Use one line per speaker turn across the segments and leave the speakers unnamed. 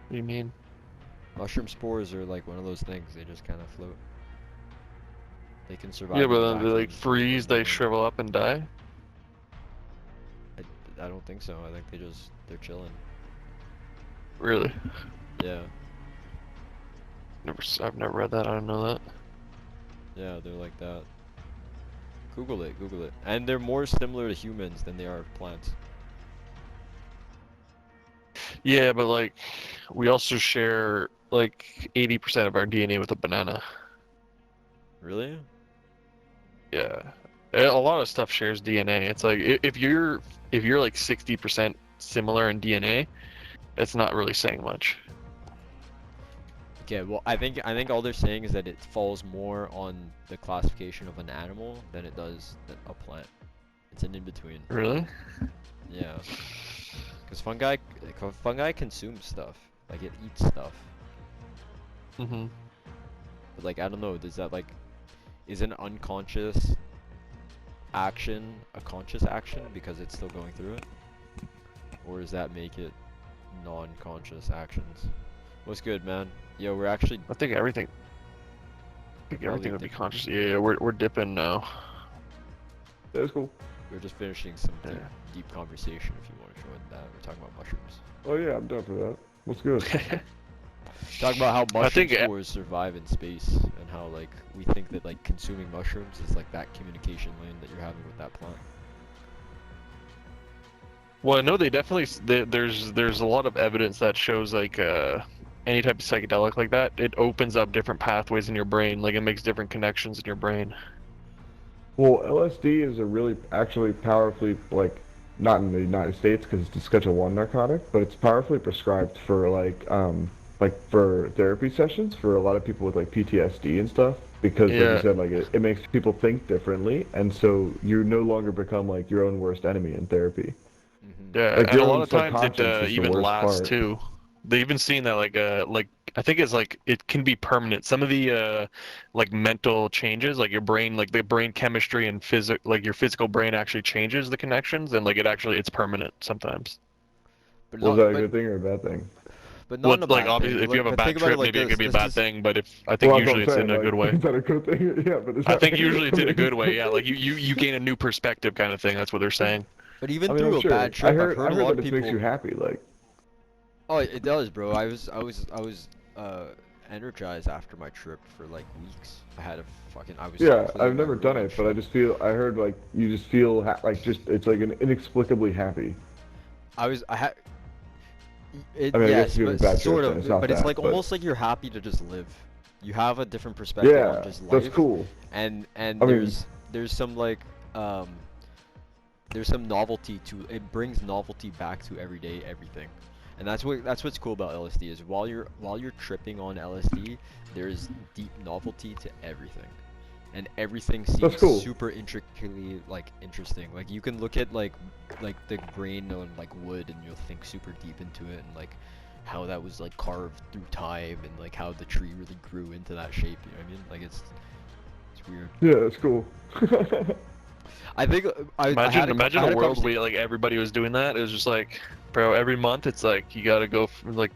What do you mean?
Mushroom spores are like one of those things. They just kind of float. They can
Yeah,
survive in
but
a
then they like
vacuum for
freeze, they
indefinitely.
shrivel up and die.
I don't think so. I think they're chilling.
Really?
Yeah,
I've never read that. I don't know that.
yeah, they're like that. Google it, Google it. And they're more similar to humans than they are plants.
Yeah, but like, we also share like 80% of our DNA with a banana.
Really?
Yeah, a lot of stuff shares DNA. It's like if you're like 60% similar in DNA, it's not really saying much.
Okay, well, I think all they're saying is that it falls more on the classification of an animal than it does a plant. It's an in-between.
Really?
Yeah, because fungi consume stuff. Like it eats stuff.
Mm-hmm.
But like I don't know, does that like is an unconscious action a conscious action because it's still going through it? Or does that make it non-conscious actions? What's good, man? Yo, we're actually
I think everything. I think
probably
everything would be
dipping.
conscious. Yeah, we're dipping now.
That's cool.
We're just finishing some
Yeah.
deep conversation if you want to join that. We're talking about mushrooms.
Oh yeah, I'm down for that. What's good?
Talking about how
I
mushroom
think
spores survive in space and how like we think that like consuming mushrooms is like that communication lane that you're having with that plant.
Well, I know they definitely there's a lot of evidence that shows like any type of psychedelic like that, it opens up different pathways in your brain, like it makes different connections in your brain.
Well, LSD is a really actually powerfully not in the United States because it's a Schedule One narcotic, but it's powerfully prescribed for like for therapy sessions for a lot of people with like PTSD and stuff because like you
Yeah,
said like it makes people think differently and so you no longer become like your own worst enemy in therapy.
yeah,
Like
and a
your
lot
own
of times it
subconscious is the
even
worst
lasts
part.
too. They even seen that like I think it's like it can be permanent. Some of the like mental changes, like your brain, like the brain chemistry and like your physical brain actually changes the connections, and like it's permanent sometimes.
But
Was
not
that a
but
good thing or a bad thing?
but not
Well,
in a
like
bad thing.
obviously,
But
if you have
like
a
but think
bad
about it
trip,
like
maybe it
this.
could be a
This
bad
is
thing. But if I think
Well, that's what
usually
I'm
it's in
saying.
a good
Like,
way.
is that a good thing? Yeah, but is
I
that?
think usually
I
it's in
mean,
a
is
good
it a
way.
good
Yeah, like
thing?
you gain a new perspective kind of thing. That's what they're saying.
but
I
even
mean, I'm
through a bad
sure. I
trip, I've
heard.
heard
I
a
heard
lot
that
of
it makes you
people.
happy. Like,
Oh, it does, bro. I was energized after my trip for like weeks. I was
yeah, I've
clearing my
never done
room and
it, but I
shit.
just feel. I heard like you just feel like just it's like an inexplicably happy.
I had it
I mean, I guess
yes,
if you have a
but
bad
sort
trip, then it's
of.
not
But it's
that.
like
But
almost like you're happy to just live. You have a different perspective on
yeah,
just
that's
life,
cool.
and
I mean,
there's some like um there's some novelty to it brings novelty back to everyday everything. And that's what's cool about LSD is while you're tripping on LSD, there's deep novelty to everything. And everything
that's
seems
cool.
super intricately like interesting. Like you can look at like the grain on like wood and you'll think super deep into it and like how that was like carved through time and like how the tree really grew into that shape, you know what I mean? Like it's weird.
Yeah, that's cool.
I think I
Imagine a
had a
world
conversation.
where like everybody was doing that. It was just like, bro, every month it's like you gotta go for, like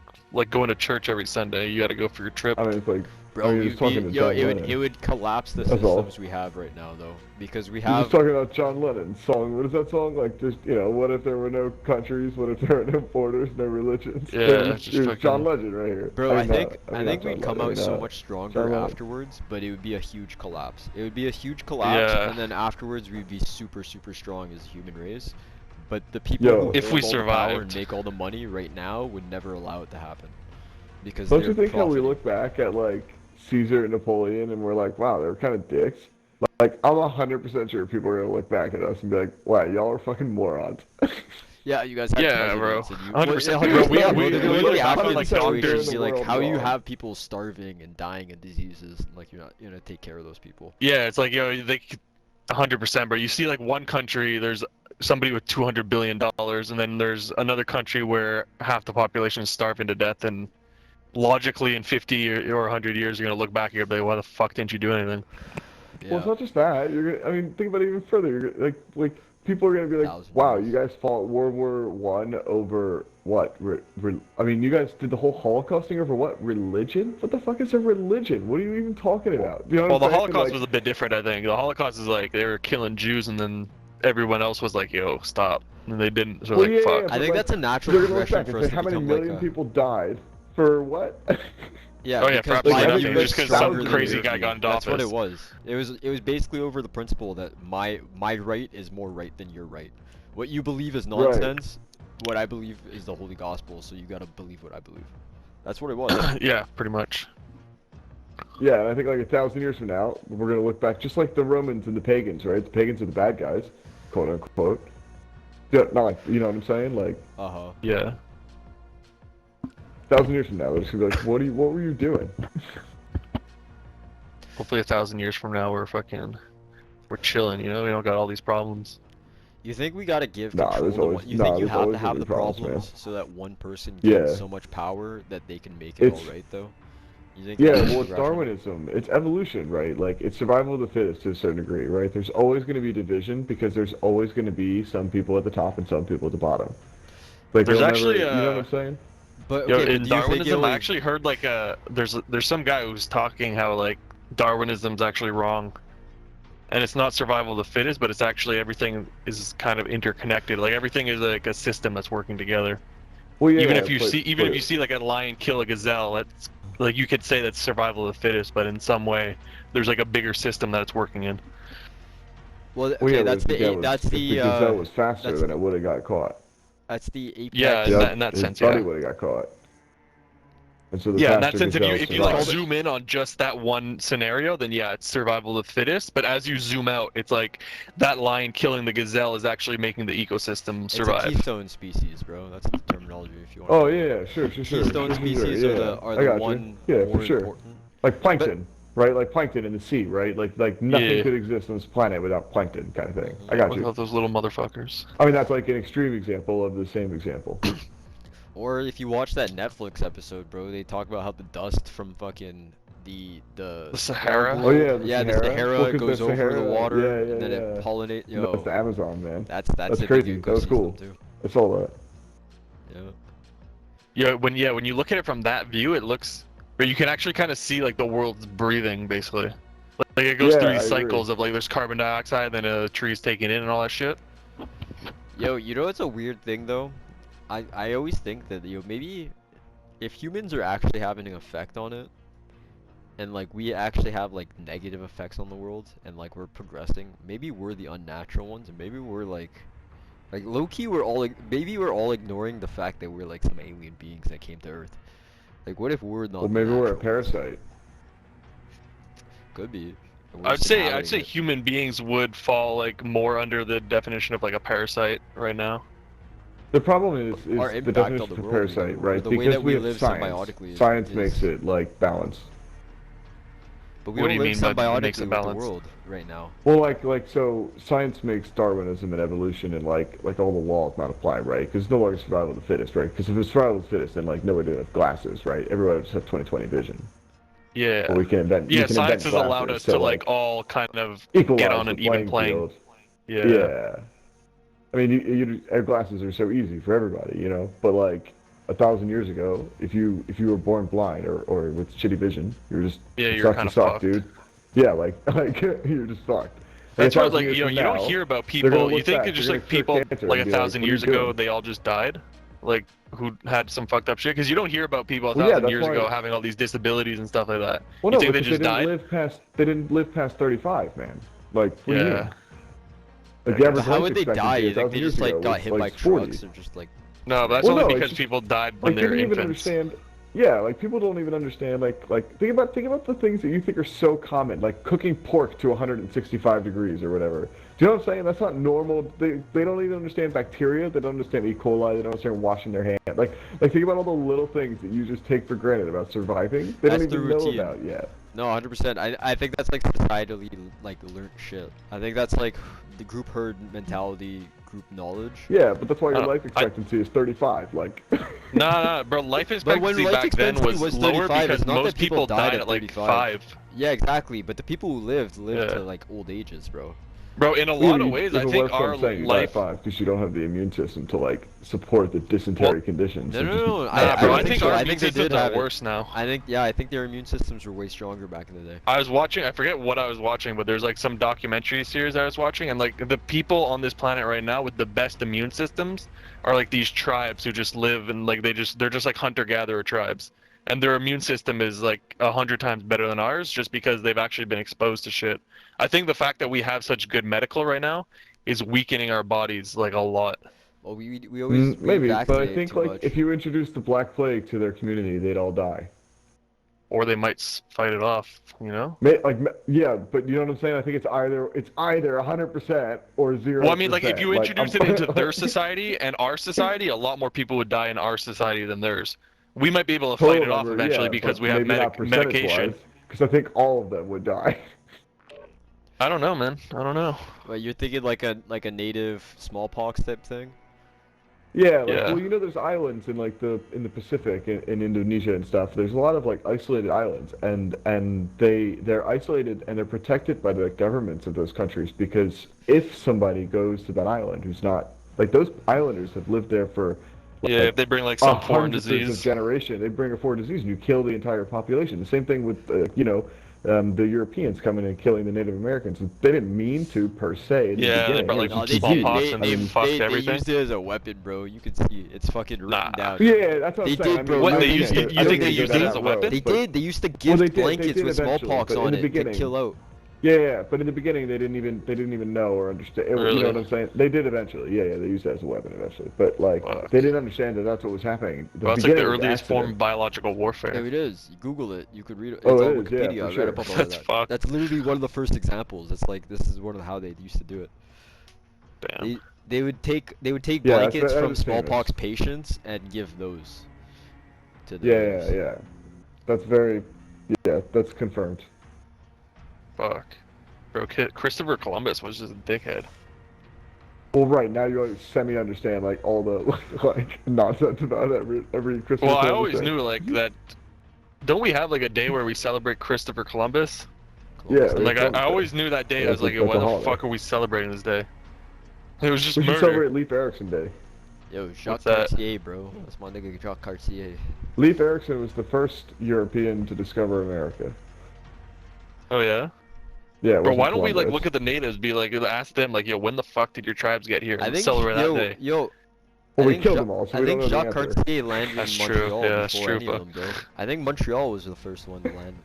going to church every Sunday. You gotta go for your trip.
I mean, it's like, I
Bro,
mean, you're just talking to John
it
Lennon.
would collapse the
That's all.
systems we have right now though because we
You're just
have.
talking about John Lennon's song. What is that song? Like, just what if there were no countries? What if there were no borders, no religions?
Yeah, just
Here's John
fucking.
Legend right here.
Bro,
I
I
mean
think
not
we'd
John
come
Lennon. I
out
mean
so much stronger
John Lennon.
afterwards, but it would be a huge collapse. It would be a huge collapse,
Yeah,
and then afterwards we'd be super, super strong as a human race. But the people who
Yo,
if
hold
we
all the power and
survived.
make all the money right now would never allow it to happen because
don't you
they're
think how we
profiting.
look back at like Caesar and Napoleon and we're like, wow, they were kind of dicks. Like, I'm 100% sure people are gonna look back at us and be like, wow, y'all are fucking morons.
Yeah, you guys had
Yeah, bro,
presidents, and you. Well,
100%, bro.
100%. Bro, they're gonna
We
look at
look
the
back on
African
like
100% we're
situation
doing
and
the
doctors.
be like,
world
"How you
wrong.
have people starving and dying of diseases? Like you're not take care of those people."
Yeah, it's like yo, they 100%, bro. You see like one country, there's somebody with $200 billion, and then there's another country where half the population is starving to death, and logically in 50 or 100 years, you're gonna look back and you're gonna be like, why the fuck didn't you do anything?
Well, it's
Yeah.
not just that. You're gonna, I mean, think about it even further. You're like people are gonna be like,
1,000
wow,
years.
you guys fought World War One over what? I mean, you guys did the whole Holocaust thing over what? Religion? What the fuck is a religion? What are you even talking about? You know
Well,
what
the
I'm saying?
Holocaust
Like,
was a bit different, I think. The Holocaust is like they were killing Jews, and then everyone else was like, "Yo, stop," and they didn't. So
well,
like,
yeah,
fuck.
yeah,
I
but,
think
like,
that's a natural
they're gonna look
progression
back
for
and
us
say,
to
how many
become like
million
a.
people died for what?
Yeah,
Oh yeah, for
because
absolutely
Like,
my
I think
nothing.
view is
Just because some
stronger than
crazy
your
guy
view.
got into
That's what it
office.
was. It was basically over the principle that my right is more right than your right. What you believe is
Right.
nonsense. What I believe is the holy gospel. So you gotta believe what I believe. That's what it was.
Yeah, pretty much.
Yeah, and I think like 1,000 years from now, we're gonna look back just like the Romans and the pagans, right? The pagans are the bad guys, quote unquote. Yeah, not like, you know what I'm saying? Like
Uh huh.
Yeah.
1,000 years from now, they're just gonna be like, what were you doing?
Hopefully, 1,000 years from now, we're chilling. You know, we don't got all these problems.
You think we gotta give
Nah,
control
there's
to
always-
one? You
nah,
think you
there's
have to
always gonna
have
be
the
problems,
problems
man.
so that one person
Yeah.
gains so much power that they can make it
It's-
all right, though? You think
Yeah,
that's
well, it's
progression?
Darwinism. It's evolution, right? Like, it's survival of the fittest to a certain degree, right? There's always going to be division because there's always going to be some people at the top and some people at the bottom. Like,
There's
they'll
actually,
never, you know what I'm saying?
But
Yo,
okay, but
in
do you think it
Darwinism, I
was?
actually heard like there's some guy who's talking how like Darwinism's actually wrong, and it's not survival of the fittest, but it's actually everything is kind of interconnected. Like everything is like a system that's working together.
Well, yeah,
Even if you
but-
even if
but-
you see like a lion kill a gazelle, that's like you could say that's survival of the fittest, but in some way there's like a bigger system that it's working in.
Well,
well,
okay,
yeah,
that's
but if
the
was-
that's
if
the
gazelle was faster,
that's-
then it would have got caught.
that's the apex.
Yeah, in that
his
sense,
buddy
yeah.
would have got caught. And so the
Yeah, in that
faster
sense,
gazelle
if you like
survived.
zoom in on just that one scenario, then yeah, it's survival of the fittest. But as you zoom out, it's like that lion killing the gazelle is actually making the ecosystem
It's a
survive.
keystone species, bro. That's the terminology if you want.
Oh yeah, sure.
Keystone species
yeah,
are
I
the
got you.
one
Yeah,
more
for sure.
important.
Like plankton, right? Like plankton in the sea, right? Like nothing
Yeah.
could exist on this planet without plankton, kind of thing.
Mm-hmm.
I got
Without
you.
those little motherfuckers.
I mean, that's like an extreme example of the same example.
Or if you watch that Netflix episode, bro, they talk about how the dust from fucking the
Sahara?
Oh, yeah, the
yeah, the
Sahara.
Sahara
Well, 'cause
goes
the
over the
Sahara-
water
yeah,
and then
yeah.
it pollinate. Yo,
That's the Amazon, man.
that's
That's
a
crazy.
big
That was cool.
ecosystem too.
That's all that.
Yeah.
When you look at it from that view, it looks, or you can actually kind of see like the world's breathing basically. Like it goes
Yeah,
through these
I agree.
cycles of like there's carbon dioxide, then a tree's taking in and all that shit.
Yo, you know it's a weird thing though? I always think that maybe if humans are actually having an effect on it, and like we actually have like negative effects on the world, and like we're progressing, maybe we're the unnatural ones, and maybe we're like low key maybe we're all ignoring the fact that we're like some alien beings that came to Earth. Like what if we're not?
Well,
the
maybe we're a
natural ones?
parasite.
Could be. And we're
I'd
just
say
inhabiting it.
human beings would fall like more under the definition of like a parasite right now.
The problem is
Our
the
impact on
definition
the
of
world,
parasite,
you know,
right?
the way
Because
that
we
we
have
live
science.
symbiotically
Science
is-
makes it like balance.
But we
What
don't
do you
live
mean by it makes
symbiotically
it
with the
balanced?
world right now.
Well, like so, science makes Darwinism and evolution and like all the laws not apply, right? Because no longer survival of the fittest, right? Because if it's survival of the fittest, then like nobody would have glasses, right? Everybody would just have 20/20 vision.
Yeah.
But we can invent. we
Yeah,
can
science has
invent
allowed
glasses,
us
so,
to like all kind of
equalize
get on
the
an even playing.
field.
Yeah.
Yeah. I mean, our glasses are so easy for everybody, you know. But like 1,000 years ago, if you were born blind or with shitty vision, you're just
Yeah, you're
sucked
kind
to
of
suck,
fucked.
dude. Yeah, like you're just fucked.
That's
Like,
what
1,000
like
years
you know
from
you
now,
don't hear about
they're gonna
people. You
look
think
back,
it's just
they're
like
gonna cure
people
cancer
like
and be like,
1,000
"What are you
years ago
doing?"
they all just died, like who had some fucked up shit. Because you don't hear about people a
Well, yeah,
thousand
that's
years
why-
ago having all these disabilities and stuff like that.
Well,
you
no,
think they
because
just died?
They didn't live past 35, man. Like, what do you mean?
Yeah.
Like,
But
the average
How
life
would they
expectancy
die? You
1,000
think they
years
just like
ago
got
was,
hit by
40.
trucks or just like?
No, but that's
Well,
only
no, it's
because
just-
people died when
Like,
they
they
were
don't even
infants.
understand. Yeah, like people don't even understand. Like think about the things that you think are so common, like cooking pork to 165 degrees or whatever. Do you know what I'm saying? That's not normal. They don't even understand bacteria. They don't understand E. coli. They don't understand washing their hands. Like think about all the little things that you just take for granted about surviving. They
That's
don't
the
even know
routine.
about yet.
No, 100%. I think that's like societally like learned shit. I think that's like the group herd mentality, group knowledge.
Yeah, but that's why your
Uh,
life expectancy is 35. Like.
No, bro. Life
But when
expectancy
life
back then
expectancy
was
was
lower
35,
because
it's not
most
that people
people
died
died
at
at like
35.
5.
Yeah, exactly. But the people who lived
Yeah.
to like old ages, bro.
Bro, in a lot of ways, I think our
you die
life.
5 because you don't have the immune system to like support the dysentery conditions.
No,
and
no,
just-
no.
Nah,
I
bro,
don't
I think
so.
our
I
immune
think they
systems
did have
are
it.
worse now.
I think their immune systems were way stronger back in the day.
I was watching, I forget what I was watching, but there's like some documentary series I was watching, and like the people on this planet right now with the best immune systems are like these tribes who just live and like they're just like hunter-gatherer tribes. And their immune system is like 100 times better than ours just because they've actually been exposed to shit. I think the fact that we have such good medical right now is weakening our bodies like a lot.
Well, we always
maybe, but I
revaccinate
think
too
like
much.
if you introduce the Black Plague to their community, they'd all die.
Or they might fight it off, you know?
Yeah, but you know what I'm saying? I think it's either 100% or 0%.
Well, I mean, like if you introduce it into their
like,
society and our society, a lot more people would die in our society than theirs. We might be able to fight it off eventually because we have medication.
Because I think all of them would die.
I don't know, man. I don't know.
But you're thinking like a native smallpox type thing?
Yeah,
Yeah.
well, you know, there's islands in like in the Pacific, in Indonesia and stuff. There's a lot of like isolated islands, and they're isolated and they're protected by the governments of those countries because if somebody goes to that island who's not like those islanders have lived there for
Yeah, if they bring like some foreign
hundreds
disease.
of generation, they bring a foreign disease and you kill the entire population. The same thing with the Europeans coming and killing the Native Americans. They didn't mean to per se. In the
Yeah, they
beginning.
brought, like,
It was
No,
just
they,
disease.
smallpox and
I
fucked
they
everything.
used it as a weapon, bro. You can see it's fucking written
Nah.
down.
Yeah, that's what
They
I'm saying.
did, bro.
What,
I
they
think
used
they-
it-
I
you
think
think
they
they used it as a weapon?
They
but-
did. They used to
Well,
give
they did
blankets with
eventually,
smallpox
but in
on
the
it to
beginning-
kill out.
Yeah, but in the beginning they didn't even know or understand. You
Really?
know what I'm saying? They did eventually. Yeah, they used it as a weapon eventually. But like
Fuck.
they didn't understand that that's what was happening.
Well, that's like the
beginning was
earliest form of
accident.
biological warfare.
Yeah, it is. You Google it. You could read it. It's
Oh,
on
it is, yeah,
Wikipedia.
for
I read
sure.
up about
That's
that.
fucked.
That's literally one of the first examples. It's like this is one of how they used to do it.
Damn.
They would take
Yeah,
blankets
that
from
is famous.
smallpox patients and give those to the
Yeah,
natives.
yeah. That's very. Yeah, that's confirmed.
Fuck. Bro, Christopher Columbus was just a dickhead.
Well, right now you like, semi-understand like all the like nonsense about every Christmas.
Well, I
Columbus
always
thing.
knew like that. Don't we have like a day where we celebrate Christopher Columbus?
Yeah,
And like I
Columbus Day.
always knew that day. I
That's
was like,
a
why the
holiday.
fuck are we celebrating this day? It was just
We should
murder.
celebrate Leif Erikson Day.
Yo, Jacques
that?
Cartier, bro. That's my nigga Jacques Cartier.
Leif Erikson was the first European to discover America.
Oh yeah.
Yeah. it
Bro,
wasn't
why don't we like
Columbus.
look at the natives? Be like, ask them like, yo, when the fuck did your tribes get here?
I
And
think
celebrate
yo,
that day.
yo.
Well,
I
we
think
killed
Ja-
them all, so
I
we don't
think
know the
Jacques
answer.
Cartier landed
That's
in
true.
Montreal
Yeah, that's
before
true,
any of them, bro. I think Montreal was the first one to land.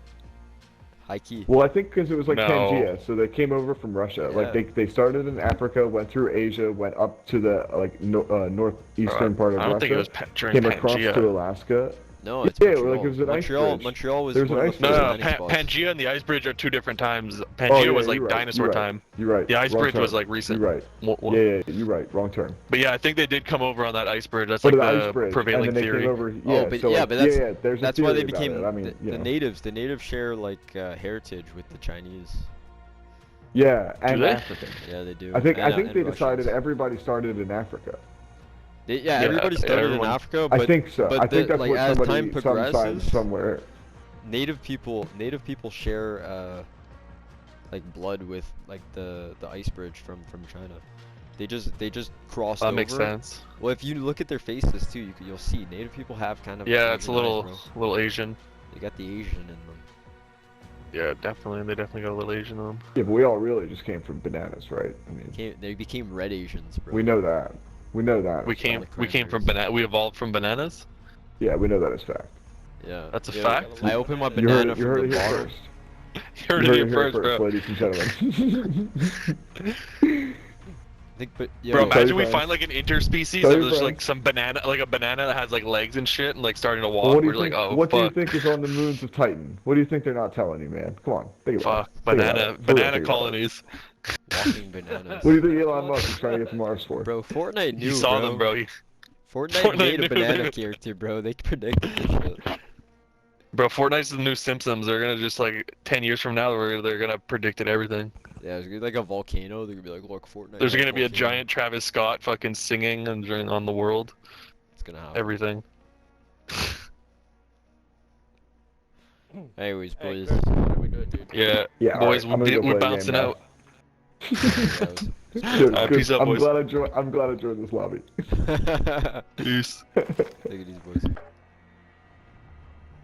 High key.
Well, I think because it was like
No.
Pangea, so they came over from Russia.
Yeah.
Like they started in Africa, went through Asia, went up to the like northeastern part of
I don't
Russia,
think it was during
came across to
Pangea.
Alaska.
No, it's
Yeah,
Montreal.
like, it was an ice
Montreal,
bridge.
Montreal was
There was
one
an
of
ice
the
No,
first
no,
landing spots.
Pangea and the Ice Bridge are two different times. Pangea
Oh, yeah,
was like
you're right,
dinosaur
you're right,
time.
You're right.
The Ice
Wrong
Bridge was
term.
like recent.
You're right. Yeah, you're right. Wrong term.
But yeah, I think they did come over on that ice bridge. That's
But
like
the
the
ice bridge,
prevailing
and then they
theory.
came over. Yeah,
Oh, but
so
yeah,
like,
but that's
there's a
that's why they
theory about
became
it. I mean,
the natives. The natives share like heritage with the Chinese.
Yeah, and
they?
African.
Yeah, they do.
I think
And
they
Russians.
decided everybody started in Africa.
Yeah,
Yeah,
everybody started
everyone-
in Africa, but
I think so.
but
I think
the-
that's
like,
what
as
somebody
time
some sign
progresses-
somewhere.
native people share like blood with like the ice bridge from China. They just crossed
That
over.
makes sense.
Well, if you look at their faces too, you'll see native people have kind of
Yeah, it's a
Asian
little
eyes, bro.
Asian.
They got the Asian in them.
Yeah, definitely. They definitely got a little Asian in them.
Yeah, but we all really just came from bananas, right? I mean,
They became red Asians, bro.
we know that. We know that.
We came
like
from
cranberries.
We evolved from bananas.
Yeah, we know that as fact.
Yeah,
That's a
Yo,
fact.
I opened my
You
banana
heard, you heard
from
it
the
here
bottom.
first.
You heard
You
it here first, bro.
ladies and gentlemen.
I think, but yo,
Bro,
Tell
imagine
your
we
friends.
find like an interspecies
Tell
of
your
just like
friends.
some banana, like a banana that has like legs and shit, and like starting to
Well,
walk.
what do
We're
you
like,
think?
oh
What do you
fuck,
think is on the moons of Titan? What do you think they're not telling you, man? Come on, think about
fuck,
it. Think about
banana,
it. For real,
banana
think about it.
colonies.
walking bananas.
What do you think Elon Musk is trying to get to Mars for?
Bro, Fortnite knew,
You saw
bro.
them, bro.
Fortnite made a
knew.
banana character, bro. They predicted this shit.
Bro, Fortnite's the new Simpsons. They're gonna just like 10 years from now, they're gonna predict it everything.
Yeah, it's gonna be like a volcano. They're gonna be like, look, Fortnite.
There's
has
gonna be a
volcano."
giant Travis Scott fucking singing and on the world,
It's gonna happen.
everything.
Anyways,
Hey,
boys.
Chris, what are we doing, dude?
Yeah,
Yeah,
boys,
alright, I'm gonna go
we're
play a
bouncing
game now.
out.
Good,
Peace out,
I'm
boys.
glad I joined. I'm glad I joined this lobby.
Peace.
Take it easy, boys.